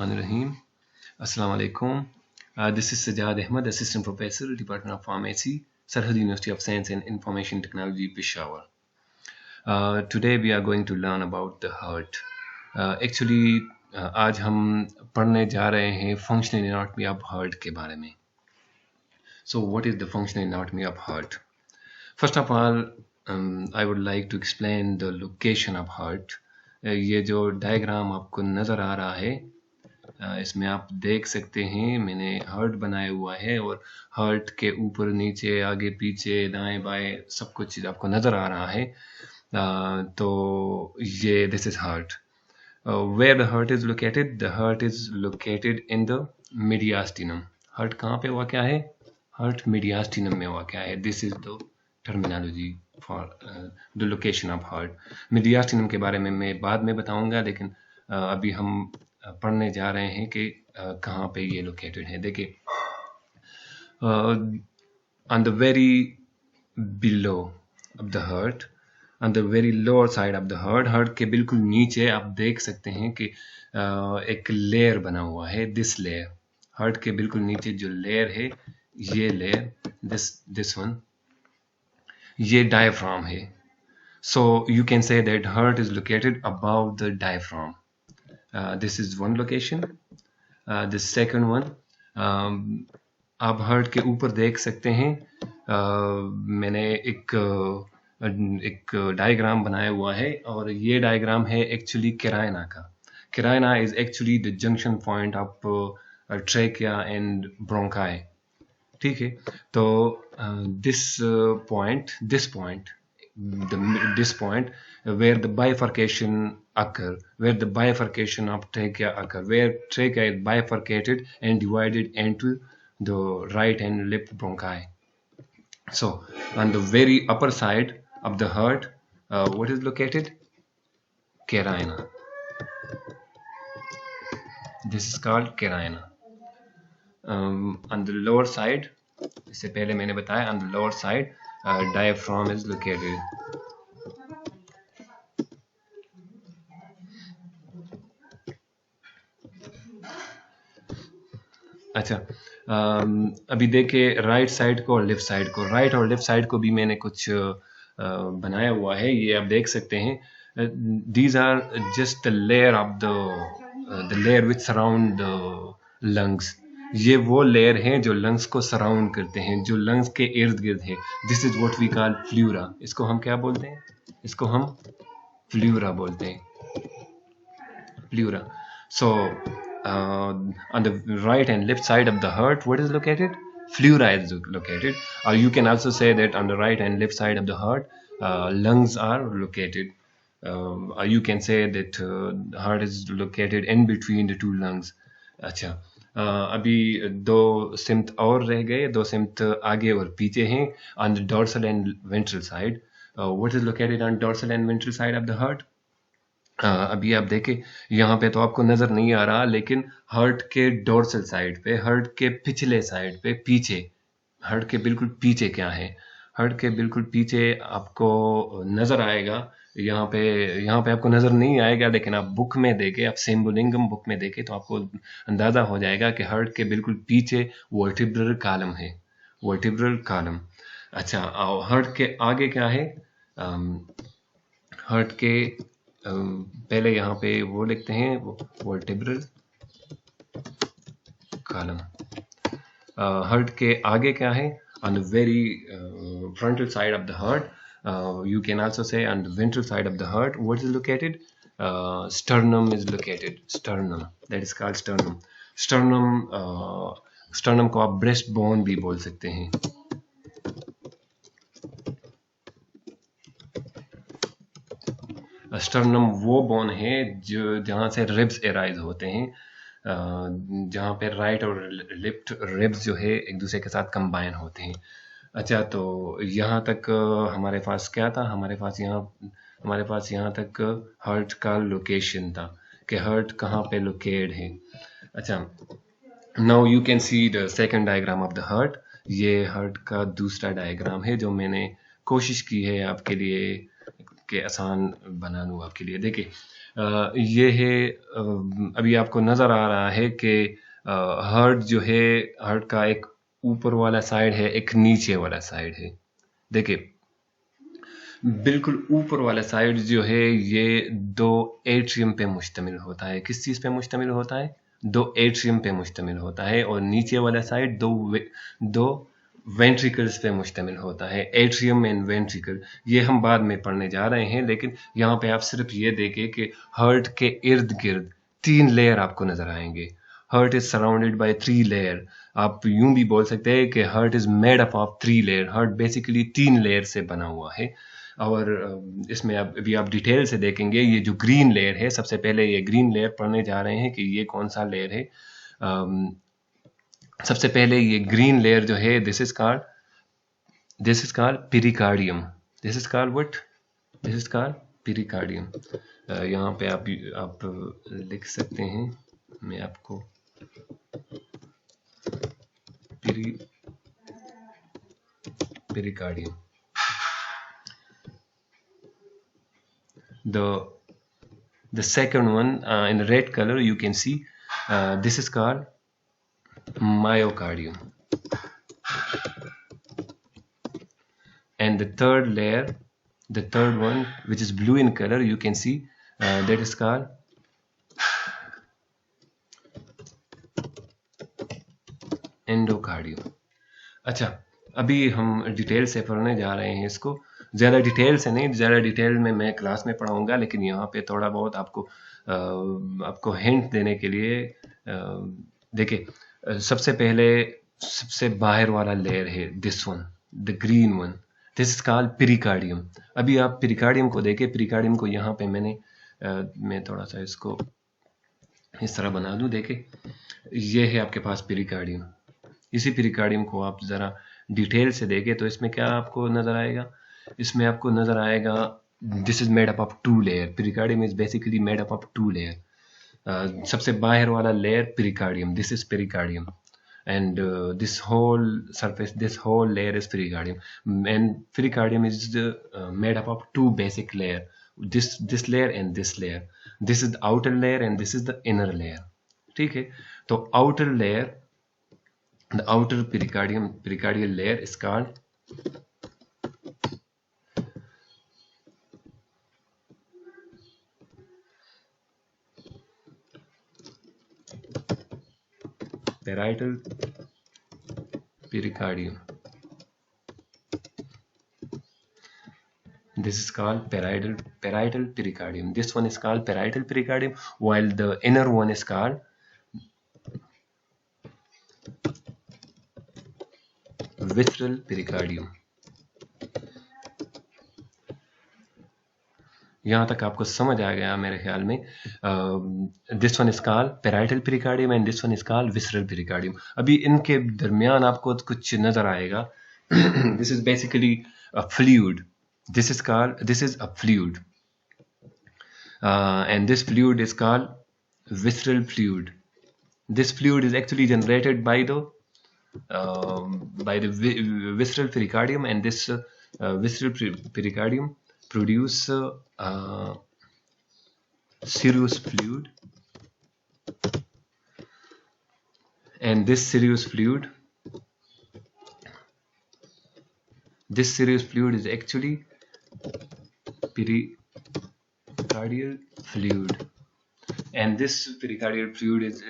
Rahim. Assalamu alaikum. This is Sajjad Ahmed, Assistant Professor, Department of Pharmacy, Sarhad University of Science and Information Technology, Peshawar. Today we are going to learn about the heart. Actually, आज हम पढ़ने जा रहे हैं functional anatomy of heart के बारे में. So, what is the functional anatomy of heart? First of all, I would like to explain the location of heart. ये जो डायग्राम आपको नज़र आ रहा है, इसमें आप देख सकते हैं मैंने हार्ट बनाया हुआ है और हार्ट के ऊपर नीचे आगे पीछे दाएं बाएं सब कुछ आपको नज़र आ रहा है. तो ये this is heart. Where the heart is located? The heart is located in the mediastinum. Heart कहाँ पे वाक़या है? हार्ट मीडियास्टिनम में वाक़या है. This is the terminology for the location of heart. Mediastinum के बारे में मैं बाद में बताऊंगा, लेकिन अभी हम पढ़ने जा रहे हैं कि कहाँ पे ये लोकेटेड है. देखिए, on the very below of the heart, on the very lower side of the heart, heart के बिल्कुल नीचे आप देख सकते हैं कि एक लेयर बना हुआ है. दिस लेयर, हार्ट के बिल्कुल नीचे जो लेयर है, ये लेयर, दिस वन, ये डायफ्राम है. So you can say that heart is located about the diaphragm. This is one location. The second one, आप हार्ट के ऊपर देख सकते हैं. मैंने एक डायग्राम बनाया हुआ है और ये डायग्राम है एक्चुअली केराइना का. Carina is actually the junction point of trachea and bronchi. ठीक है, तो this point where the bifurcation occur, where the bifurcation of trachea occur, where trachea is bifurcated and divided into the right and left bronchi. So on the very upper side of the heart, what is located? Carina. This is called carina. On the lower side, इससे पहले मैंने बताया, on the lower side diaphragm is located. अच्छा, अभी देखिए right side को और left side को. राइट और लेफ्ट साइड को भी मैंने कुछ बनाया हुआ है, ये आप देख सकते हैं. These are just the layer of the layer which surround the lungs. ये वो लेयर हैं जो लंग्स को सराउंड करते हैं, जो लंग्स के इर्द गिर्द है. This is what we call pleura. इसको हम क्या बोलते हैं? इसको हम फ्लूरा बोलते हैं. Pleura. So on the right and left side of the heart, what is located? Pleura is located. Or you can also say that on the right and left side of the heart, lungs are located. Or you can say that the heart is located in between the two lungs. अच्छा, अभी दो सिम्त और रह गए. दो सिम्त आगे और पीछे हैं. On the dorsal and ventral side, what is located on dorsal and ventral side of the heart? अभी आप देखें, यहाँ पे तो आपको नज़र नहीं आ रहा, लेकिन हार्ट के डोर्सल साइड पे, हार्ट के पिछले साइड पे, पीछे, हार्ट के बिल्कुल पीछे क्या है? हार्ट के बिल्कुल पीछे आपको नज़र आएगा. यहाँ पे आपको नज़र नहीं आएगा, लेकिन आप बुक में देखें, आप सिम्बोलिंगम बुक में देखें तो आपको अंदाज़ा हो जाएगा कि हार्ट के बिल्कुल पीछे वर्टिब्रल कॉलम है. Vertebral column. अच्छा, हार्ट के आगे क्या है? हार्ट के पहले यहाँ पे वो लिखते हैं, वर्टिब्रल कॉलम. हार्ट के आगे क्या है? On the very frontal side of the heart, you can also say on the ventral side of the heart, what is located? Sternum is located. Sternum, that is called sternum. Sternum को आप breast bone भी बोल सकते हैं. Sternum वो bone है जो जहाँ से रिब्स एराइज होते हैं, जहाँ पे राइट और लेफ्ट रिब्स जो है एक दूसरे के साथ कंबाइन होते हैं. अच्छा, तो यहाँ तक हमारे पास क्या था? हमारे पास यहाँ तक हार्ट का लोकेशन था कि हार्ट कहाँ पे लोकेट है. अच्छा, now you can see the second diagram of the heart. ये हार्ट का दूसरा डायग्राम है जो मैंने कोशिश की है आपके लिए कि आसान बना लूँ आपके लिए. देखिए, ये है अभी आपको नज़र आ रहा है कि हार्ट जो है, हार्ट का एक ऊपर वाला साइड है, एक नीचे वाला साइड है। देखिए बिल्कुल ऊपर वाला साइड जो है ये दो एट्रियम पे मुश्तमिल होता है। किस चीज़ पे मुश्तमिल होता है? दो एट्रियम पे मुश्तमिल होता है। और नीचे वाला साइड दो वेंट्रिकल्स पे मुश्तमिल होता है। एट्रियम एंड वेंट्रिकल ये हम बाद में पढ़ने जा रहे हैं, लेकिन यहाँ पे आप सिर्फ ये देखें कि हार्ट के इर्द गिर्द 3 लेयर आपको नजर आएंगे। Heart is surrounded by 3 layer. आप यूं भी बोल सकते हैं कि heart is made up of 3 layer. Heart basically 3 layer से बना हुआ है। और इसमें अभी आप डिटेल से देखेंगे। ये जो ग्रीन लेयर है, सबसे पहले ये ग्रीन लेयर पढ़ने जा रहे हैं कि ये कौन सा लेयर है। सबसे पहले ये ग्रीन लेयर जो है, this is called pericardium. This is called what? This is called pericardium. यहाँ पे आप लिख सकते हैं, मैं आपको pericardium. The second one in red color you can see, this is called myocardium. And the third layer, the third one which is blue in color, you can see that is called endocardium. अच्छा, अभी हम detail से पढ़ने जा रहे हैं इसको। ज़्यादा डिटेल से नहीं, ज़्यादा डिटेल में मैं क्लास में पढ़ाऊँगा, लेकिन यहाँ पे थोड़ा बहुत आपको हिंट देने के लिए देखिए सबसे पहले सबसे बाहर वाला लेयर है this one, the green one. This is called pericardium. अभी आप पेरिकार्डियम को देखें। पेरिकार्डियम को यहाँ पे मैं थोड़ा सा इसको इस तरह बना दूँ। देखें ये है आपके पास पेरिकार्डियम। इसी पेरिकार्डियम को आप ज़रा डिटेल से देखें तो इसमें क्या आपको नज़र आएगा? इसमें आपको नज़र आएगा this is made up of 2 layer. Pericardium is basically made up of 2 layer. सबसे बाहर वाला layer pericardium, this is pericardium, and this whole layer is pericardium, and pericardium is made up of 2 basic layer, this layer and this layer. This is the outer layer and this is the inner layer. ठीक है, तो outer layer, the outer pericardial layer is called parietal pericardium. This is called parietal pericardium. This one is called parietal pericardium, while the inner one is called visceral pericardium. यहाँ तक आपको समझ आ गया मेरे ख्याल में। This one is called parietal pericardium and this one is called visceral pericardium. अभी इनके दरमियान आपको कुछ नजर आएगा। This is basically a fluid. This is a fluid and this fluid is called visceral fluid. This fluid is actually generated by the visceral pericardium, and this visceral pericardium produce serous fluid, and this serous fluid is actually pericardial fluid, and this pericardial fluid is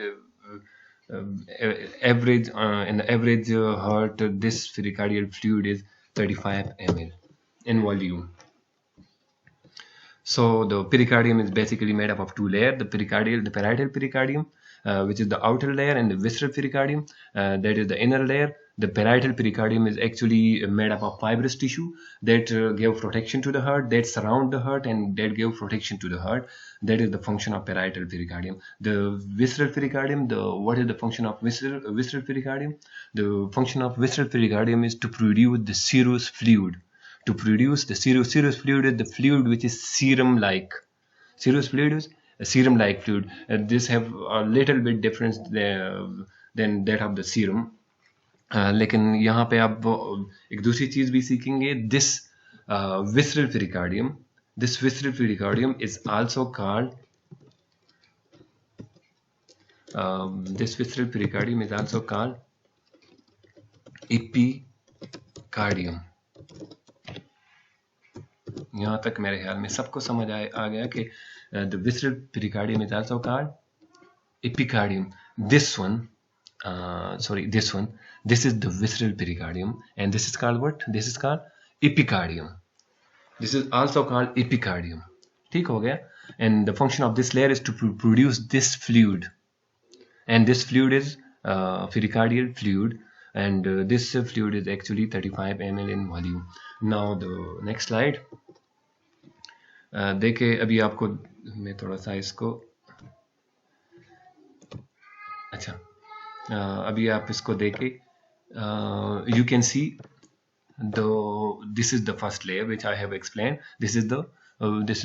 average in the average heart. This pericardial fluid is 35 ml in volume. So the pericardium is basically made up of 2 layers: the parietal pericardium, which is the outer layer, and the visceral pericardium, that is the inner layer. The parietal pericardium is actually made up of fibrous tissue that give protection to the heart, that surround the heart, and that give protection to the heart. That is the function of parietal pericardium. The visceral pericardium, what is the function of visceral pericardium? The function of visceral pericardium is to produce the serous fluid. To produce the serous fluid is the fluid which is serum-like. Serous fluid is a serum-like fluid. This have a little bit difference than that of the serum. लेकिन यहाँ पे आप एक दूसरी चीज भी सीखेंगे. This visceral pericardium is also called This visceral pericardium is also called epicardium. यहाँ तक मेरे ख्याल में सबको समझ आ गया कि the visceral pericardium is also called epicardium. This one, this is the visceral pericardium, and this is called what? This is called epicardium. This is also called epicardium. ठीक हो गया? And the function of this layer is to produce this fluid, and this fluid is pericardial fluid, and this fluid is actually 35 ml in volume. Now the next slide. देखिए अभी आपको मैं थोड़ा सा इसको अच्छा अभी आप इसको देखें. You can see this is the first layer which I have explained. This is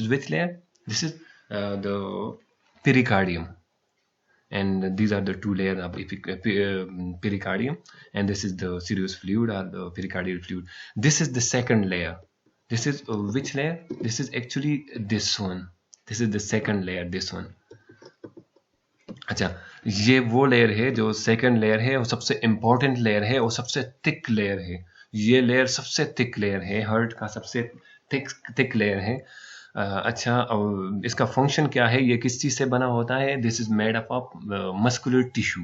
which layer? This is the pericardium, and these are the two layers of pericardium, and this is the serous fluid or the pericardial fluid. This is the second layer. This is which layer? This is actually this one. This is the second layer, this one. अच्छा, ये वो layer है जो second layer है, वो सबसे important layer है, वो सबसे थिक लेयर है. ये लेयर सबसे थिक लेयर है, हार्ट का सबसे थिक लेयर है. अच्छा, और इसका फंक्शन क्या है? ये किस चीज़ से बना होता है? This is made up of muscular tissue.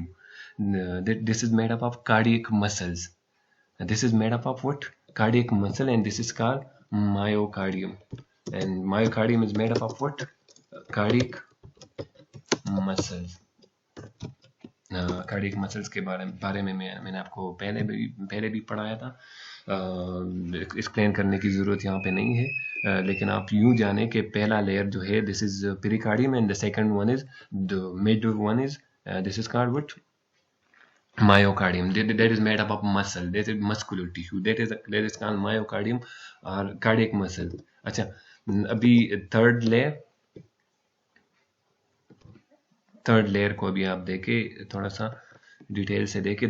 This is made up of cardiac muscles. This is made up of what? Cardiac muscle, and this is called myocardium. And myocardium is made up of what? Cardiac muscles. Cardiac muscles के बारे में मैंने आपको पहले भी पढ़ाया था. Explain करने की ज़रूरत यहाँ पे नहीं है, लेकिन आप यूँ जाने कि पहला लेयर जो है this is pericardium, and the second one is the mid one is this is called what? Myocardium. That is made up of muscle. That is muscular tissue. That is called myocardium or cardiac muscle. अच्छा, अभी third layer को अभी आप देखें, थोड़ा सा detail से देखें.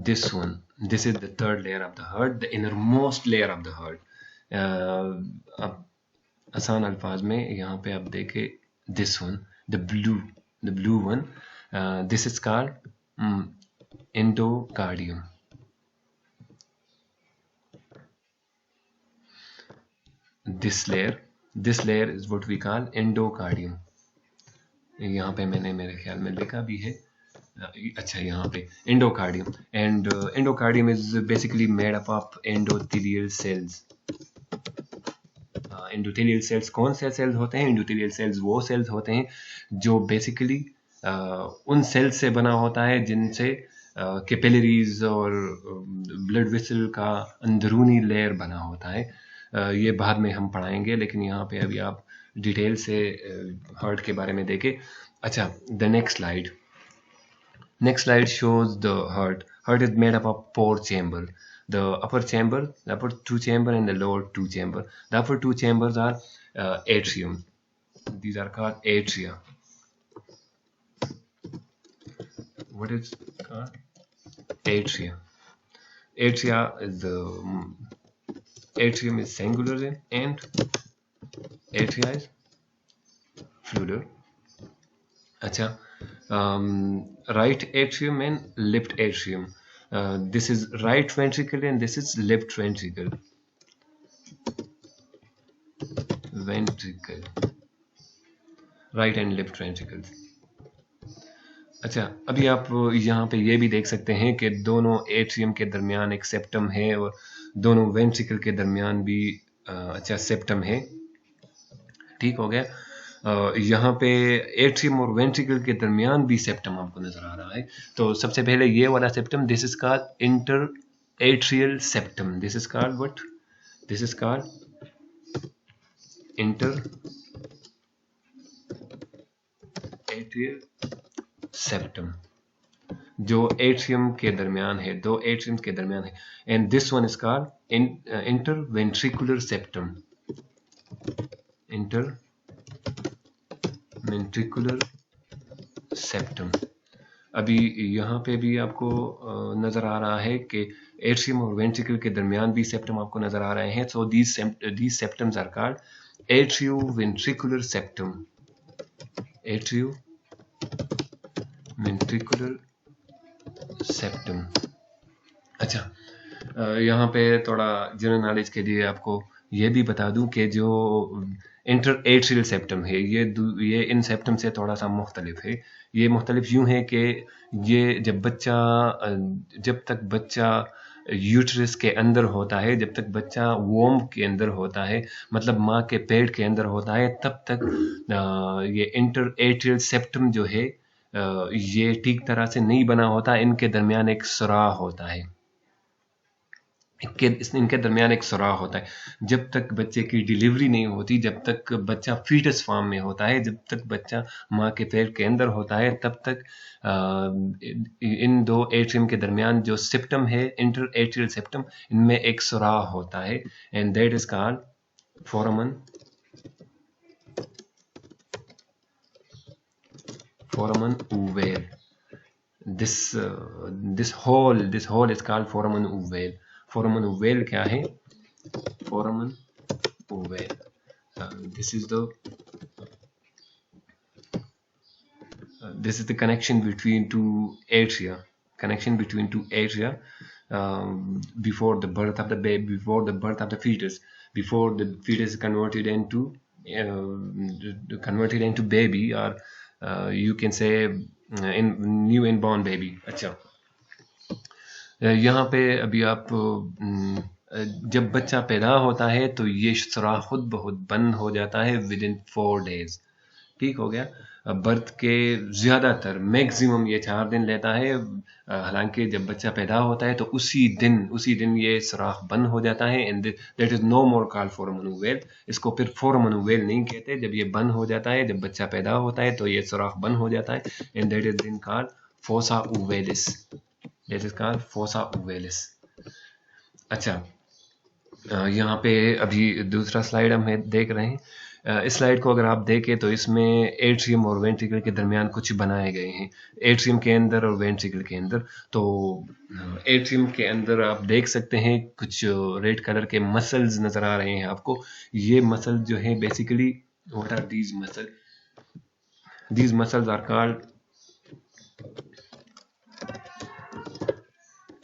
This one, this is the third layer of the heart, the inner most layer of the heart. अब आसान अल्फाज में यहाँ पे आप देखें, this one, the blue one, this is called endocardium. This layer is what we call endocardium. यहाँ पे मैंने मेरे ख्याल में लिखा भी है. अच्छा, यहाँ पे endocardium, and endocardium is basically made up of endothelial cells. endothelial cells कौन से सेल्स होते हैं? endothelial cells वो सेल्स होते हैं जो बेसिकली उन सेल्स से बना होता है जिनसे कैपिलरीज और ब्लड वेसल का अंदरूनी लेयर बना होता है. ये बाद में हम पढ़ाएंगे, लेकिन यहाँ पे अभी आप डिटेल से हार्ट के बारे में देखें. अच्छा, the next slide shows the heart is made up of 4 chamber. The upper two chamber and the lower 2 chamber. The upper 2 chambers are atrium. These are called atria. What is called? Atria. Atrium is singular and atria is plural. अच्छा, right atrium and left atrium. This is right ventricle and this is left ventricle. Right and left ventricles. अच्छा, अभी आप यहाँ पे ये भी देख सकते हैं कि दोनों एट्रियम के दरमियान एक सेप्टम है, और दोनों वेंट्रिकल के दरमियान भी अच्छा सेप्टम है. ठीक हो गया. यहाँ पे एट्रियम और वेंट्रिकल के दरमियान भी सेप्टम आपको नजर आ रहा है. तो सबसे पहले ये वाला septum, this is called inter atrial septum. This is called what? This is called inter atrial septum, जो एट्रियम के दरमियान है, दो एट्रियम्स के दरमियान है. And this one is called interventricular septum. Interventricular septum. अभी यहाँ पे भी आपको नजर आ रहा है कि एट्रियम और वेंट्रिकल के दरमियान भी सेप्टम आपको नजर आ रहे हैं. सो these septums are called atrioventricular septum. Ventricular septum. अच्छा, यहाँ पे थोड़ा जनरल नॉलेज के लिए आपको ये भी बता दूं कि जो इंटर एट्रियल सेप्टम है ये इन सेप्टम से थोड़ा सा मुख्तलिफ है। ये मुख्तलिफ यूं है कि ये जब तक बच्चा यूट्रस के अंदर होता है, जब तक बच्चा वोम के अंदर होता है, मतलब माँ के पेट के अंदर होता है, तब तक ये इंटर एट्रियल सेप्टम जो है ये ठीक तरह से नहीं बना होता। इनके दरमियान एक सुराख होता है, इनके दरमियान एक सुराख होता है। जब तक बच्चे की डिलीवरी नहीं होती, जब तक बच्चा फीटस फॉर्म में होता है, जब तक बच्चा माँ के पेट के अंदर होता है, तब तक इन दो एट्रियम के दरमियान जो सेप्टम है, इंटर एट्रियल सेप्टम, इनमें एक सुराख होता है, and that is called फोरामन ovale. This hole is called foramen ovale. Foramen ovale क्या है? Foramen ovale. This is the connection between two atria. Before the birth of the baby, before the birth of the fetus, before the fetus is converted into baby, or you can say new inborn baby. अच्छा, यहाँ पे अभी आप जब बच्चा पैदा होता है तो ये सुराख खुद ब खुद बंद हो जाता है विद इन 4 days। ठीक हो गया। बर्थ के ज़्यादातर मैक्सिमम ये 4 दिन लेता है। हालांकि जब बच्चा पैदा होता है तो उसी दिन ये सुराख बंद हो जाता है, and that is no more called foramen ovale. इसको फिर फोरामन ओवल नहीं कहते। जब ये बंद हो जाता है, जब बच्चा पैदा होता है तो ये सुराख बंद हो जाता है, and that is then called fossa ovalis. That is called fossa ovalis. अच्छा, यहाँ पे अभी दूसरा स्लाइड हम देख रहे हैं। इस स्लाइड को अगर आप देखें तो इसमें एट्रियम और वेंट्रिकल के दरमियान कुछ बनाए गए हैं, एट्रियम के अंदर और वेंट्रिकल के अंदर। तो एट्रियम के अंदर आप देख सकते हैं कुछ रेड कलर के मसल्स नजर आ रहे हैं आपको। ये मसल जो है basically, what are these muscle? These muscles are called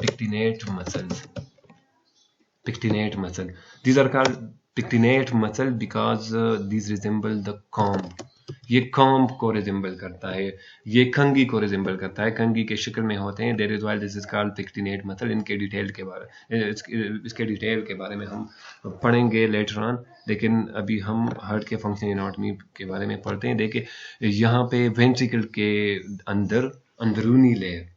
pectinate muscle. These are called pectinate muscle because these resemble the comb. ये कॉम्ब को रिजेंबल करता है, ये कंघी को रिजेंबल करता है, कंघी के शक्ल में होते हैं। That is why this is called pectinate muscle. इसके डिटेल के बारे में हम पढ़ेंगे लेटर ऑन, लेकिन अभी हम हार्ट के फंक्शन एनाटॉमी के बारे में पढ़ते हैं। देखिए, यहाँ पे वेंट्रिकल के अंदर अंदरूनी लेयर,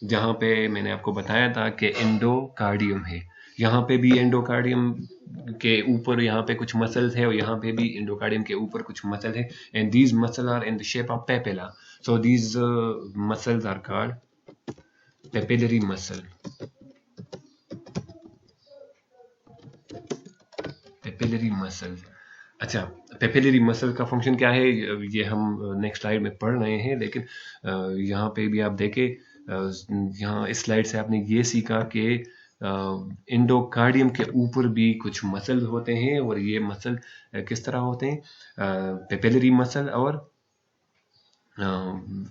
जहाँ पे मैंने आपको बताया था कि एंडोकार्डियम है, यहाँ पे भी एंडोकार्डियम के ऊपर यहाँ पे कुछ मसल्स है, और यहाँ पे भी एंडोकार्डियम के ऊपर कुछ मसल है, and these muscle are in the shape of papilla. So these muscles are called papillary muscle. अच्छा, पेपिलरी मसल का फंक्शन क्या है ये हम नेक्स्ट स्लाइड में पढ़ रहे हैं, लेकिन यहाँ पे भी आप देखें, यहाँ इस स्लाइड से आपने ये सीखा कि एंडोकार्डियम के ऊपर भी कुछ मसल होते हैं, और ये मसल किस तरह होते हैं? पेपिलरी मसल और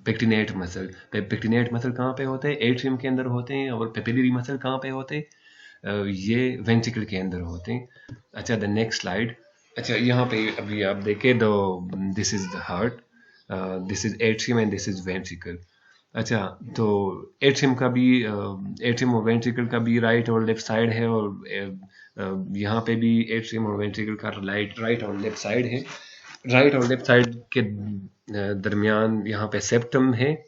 पेक्टिनेट मसल। पेक्टिनेट मसल कहाँ पे होते हैं? एट्रियम के अंदर होते हैं। और पेपिलरी मसल कहाँ पे होते हैं? ये वेंट्रिकल के अंदर होते हैं। अच्छा, द नेक्स्ट स्लाइड। अच्छा, यहाँ पे अभी आप देखें, this is the heart, this is atrium and this is ventricle. अच्छा, तो एट्रियम और वेंट्रिकल का भी राइट और लेफ्ट साइड है, और यहाँ पे भी एट्रियम और वेंट्रिकल का राइट और लेफ्ट साइड है। राइट और लेफ्ट साइड के दरमियान यहाँ पे सेप्टम है,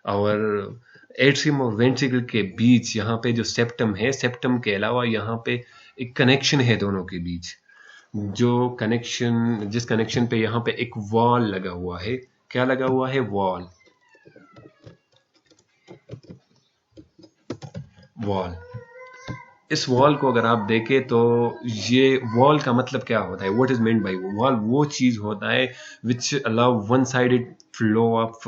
और एट्रियम और वेंट्रिकल के बीच यहाँ पे जो सेप्टम है, सेप्टम के अलावा यहाँ पे एक कनेक्शन है दोनों के बीच, जिस कनेक्शन पे यहाँ पे एक वॉल लगा हुआ है। क्या लगा हुआ है? वॉल। इस वॉल को अगर आप देखें तो ये वॉल का मतलब क्या होता है? What is meant by wall? वो चीज होता है which allow one sided flow of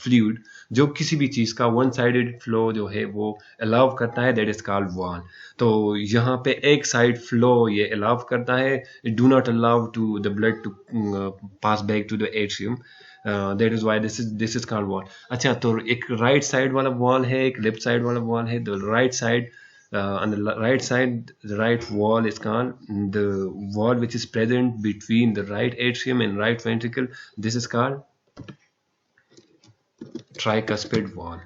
fluid. जो किसी भी चीज का वन साइडेड फ्लो जो है वो अलाउ करता है, दैट इज कॉल्ड वॉल। तो यहाँ पे एक साइड फ्लो ये अलाउ करता है, it do not allow to the blood to pass back to the atrium. That is why this is called valve. अच्छा, तो एक राइट साइड वाला वॉल है, एक लेफ्ट साइड वाला वॉल है। The right side on the right side, the right wall is called the wall which is present between the right atrium and right ventricle. This is called tricuspid wall.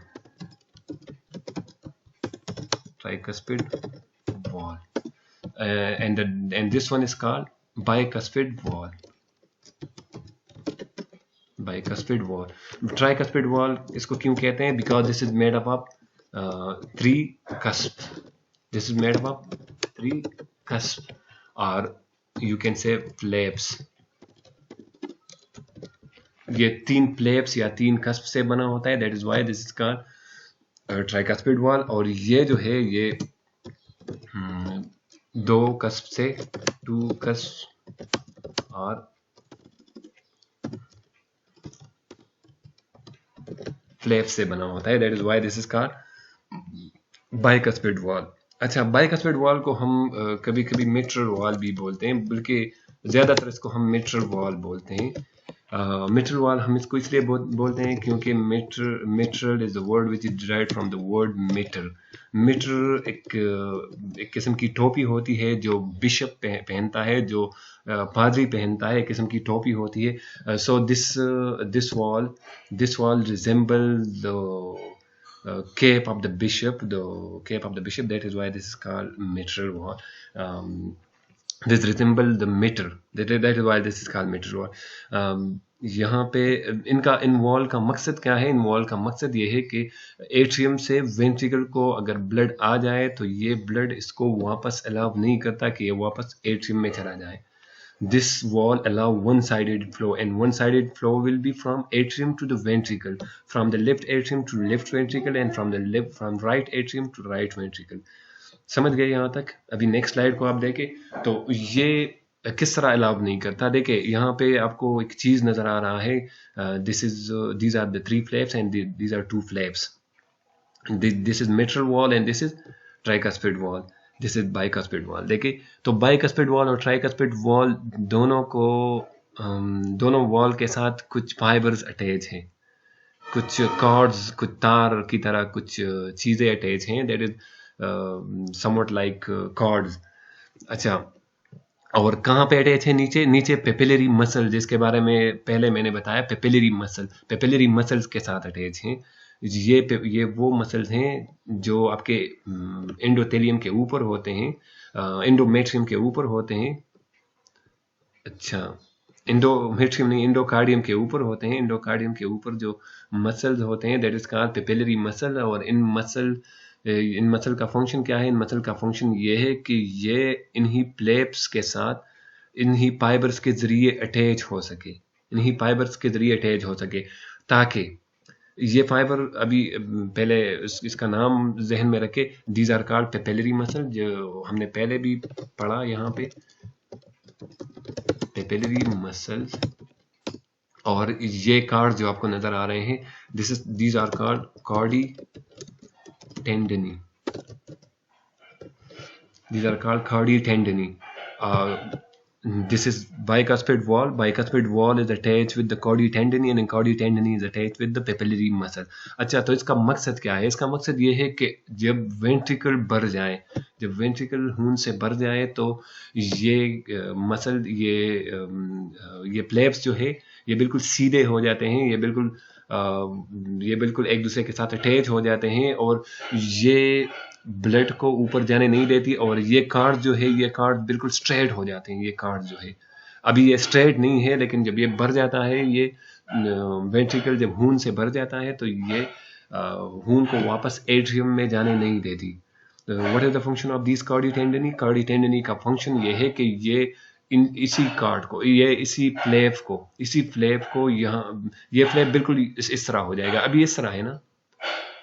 Tricuspid wall. And this one is called bicuspid wall. Bicuspid wall. Tricuspid wall इसको क्यों कहते हैं? Because this is made up of three cusps. This is made up of three cusps, or you can say flaps. ये तीन flaps या तीन cusp से बना होता है, that is why this is called tricuspid wall. और ये जो है ये दो कस्प से, टू कस्प और फ्लैप से बना होता है, that is why this is called bicuspid valve. अच्छा, बाइकस्पिड वॉल को हम कभी कभी मिट्रल वॉल भी बोलते हैं, बल्कि ज़्यादातर इसको हम मिट्रल वॉल बोलते हैं। मिट्रल वॉल हम इसको इसलिए बोलते हैं क्योंकि mitral is the word which is derived from the word mitre. Mitre एक किस्म की टोपी होती है जो बिशप पहनता है, जो पादरी पहनता है, एक किस्म की टोपी होती है। So this wall resemble the cape of the bishop, that is why this is called mitral wall. This resemble the mitre, that is why this is called mitral wall. यहाँ पे इन वॉल का मकसद क्या है? In wall का मकसद ये है कि एट्रियम से वेंट्रिकल को अगर ब्लड आ जाए तो ये ब्लड इसको वापस अलाउ नहीं करता कि ये वापस एट्रियम में चला जाए। This wall allow one-sided flow, and one-sided flow will be from atrium to the ventricle, from the left atrium to left ventricle, and from right atrium to right ventricle. समझ गए यहाँ तक? अभी नेक्स्ट स्लाइड को आप देखें तो ये किस तरह अलाउ नहीं करता। देखिए यहाँ पे आपको एक चीज नजर आ रहा है, these are the three flaps and these are two flaps. This is mitral wall and this is tricuspid wall. This is bicuspid valve. देखिए तो बाइकस्पिड वॉल और ट्राइकस्पिड वॉल दोनों वॉल के साथ कुछ फाइबर्स अटैच हैं, कुछ कॉर्ड्स, कुछ तार की तरह कुछ चीज़ें अटैच हैं, that is something like chords. अच्छा, और कहाँ पे अटैच है? नीचे पेपिलरी मसल, जिसके बारे में पहले मैंने बताया, पेपिलरी मसल्स के साथ अटैच हैं। ये वो मसल्स हैं जो आपके एंडोथेलियम के ऊपर होते हैं, एंडोमेट्रियम के ऊपर होते हैं। अच्छा, एंडोमेट्रियम नहीं, एंडोकार्डियम के ऊपर होते हैं। एंडोकार्डियम के ऊपर जो मसल्स होते हैं that is called papillary muscle. और इन मसल का फंक्शन क्या है? इन मसल का फंक्शन ये है कि ये इन्हीं प्लेप्स के साथ, इन्हीं फाइबर्स के जरिए अटैच हो सके, ताकि ये फाइबर, अभी पहले इसका नाम जहन में रखे, these are called papillary muscle, जो हमने पहले भी पढ़ा यहाँ पे, पेपिलरी मसल्स। और ये कार्ड जो आपको नजर आ रहे हैं, these are called chordae tendineae, these are called chordae tendineae. This is bicuspid wall. Bicuspid wall is attached with the chordae tendineae and chordae tendineae is attached with the papillary muscle. अच्छा, तो इसका मकसद क्या है? इसका मकसद ये है कि जब वेंट्रिकल भर जाए, जब वेंट्रिकल खून से भर जाए तो ये मसल, ये प्लेब्स जो है ये बिल्कुल सीधे हो जाते हैं, ये बिल्कुल एक दूसरे के साथ अटैच हो जाते हैं और ये ब्लड को ऊपर जाने नहीं देती। और ये कार्ड जो है, ये कार्ड बिल्कुल स्ट्रेट हो जाते हैं। ये कार्ड जो है अभी ये स्ट्रेट नहीं है, लेकिन जब ये भर जाता है, ये वेंट्रिकल जब खून से भर जाता है तो ये खून को वापस एट्रियम में जाने नहीं देती। What is the function of this chordae tendineae? Chordae tendineae का फंक्शन ये है कि ये इसी कार्ड को, ये इसी फ्लैप को यहाँ, ये फ्लैप बिल्कुल इस तरह हो जाएगा। अभी इस तरह है ना,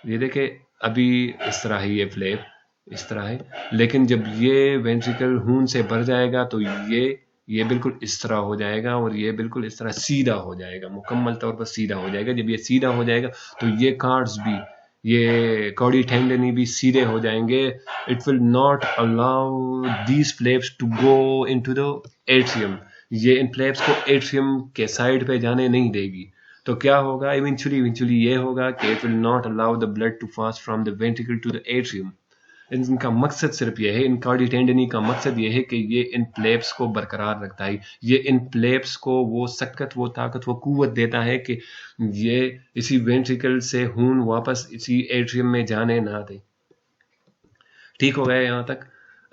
ये देखे, अभी इस तरह है, ये फ्लैप इस तरह है, लेकिन जब ये वेंट्रिकल खून से भर जाएगा तो ये बिल्कुल इस तरह हो जाएगा और ये बिल्कुल इस तरह सीधा हो जाएगा, मुकम्मल तौर पर सीधा हो जाएगा। जब ये सीधा हो जाएगा तो ये कार्ड्स भी, ये कॉर्डी टेंडनी भी सीधे हो जाएंगे। It will not allow these flaps to go into the atrium. ये इन फ्लैप्स को एट्रियम के साइड पे जाने नहीं देगी। तो क्या होगा इवेंचुअली ये होगा कि it will not allow the blood to pass from the ventricle to the atrium. इनका मकसद सिर्फ यह है, इन कार्डिटेंडनी का मकसद यह है कि ये इन प्लेब्स को बरकरार रखता है, ये इन प्लेब्स को वो सकत, वो ताकत, वो कुव्वत देता है कि ये इसी वेंट्रिकल से खून वापस इसी एट्रियम में जाने ना दे। ठीक हो गया यहाँ तक?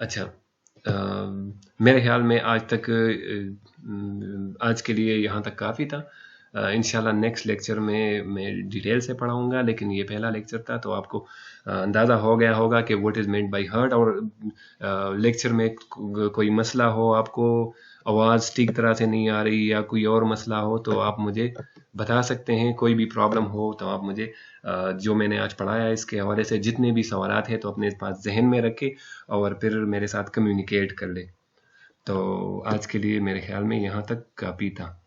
अच्छा, मेरे ख्याल में आज के लिए यहाँ तक काफ़ी था। इंशाल्लाह नेक्स्ट लेक्चर में मैं डिटेल से पढ़ाऊँगा, लेकिन ये पहला लेक्चर था तो आपको अंदाज़ा हो गया होगा कि what is meant by heart. और लेक्चर में कोई मसला हो, आपको आवाज़ ठीक तरह से नहीं आ रही या कोई और मसला हो तो आप मुझे बता सकते हैं। कोई भी प्रॉब्लम हो तो आप मुझे जो मैंने आज पढ़ाया इसके हवाले से जितने भी सवालात हैं तो अपने पास जहन में रखें और फिर मेरे साथ कम्युनिकेट कर ले। तो आज के लिए मेरे ख्याल में यहाँ तक काफ़ी था।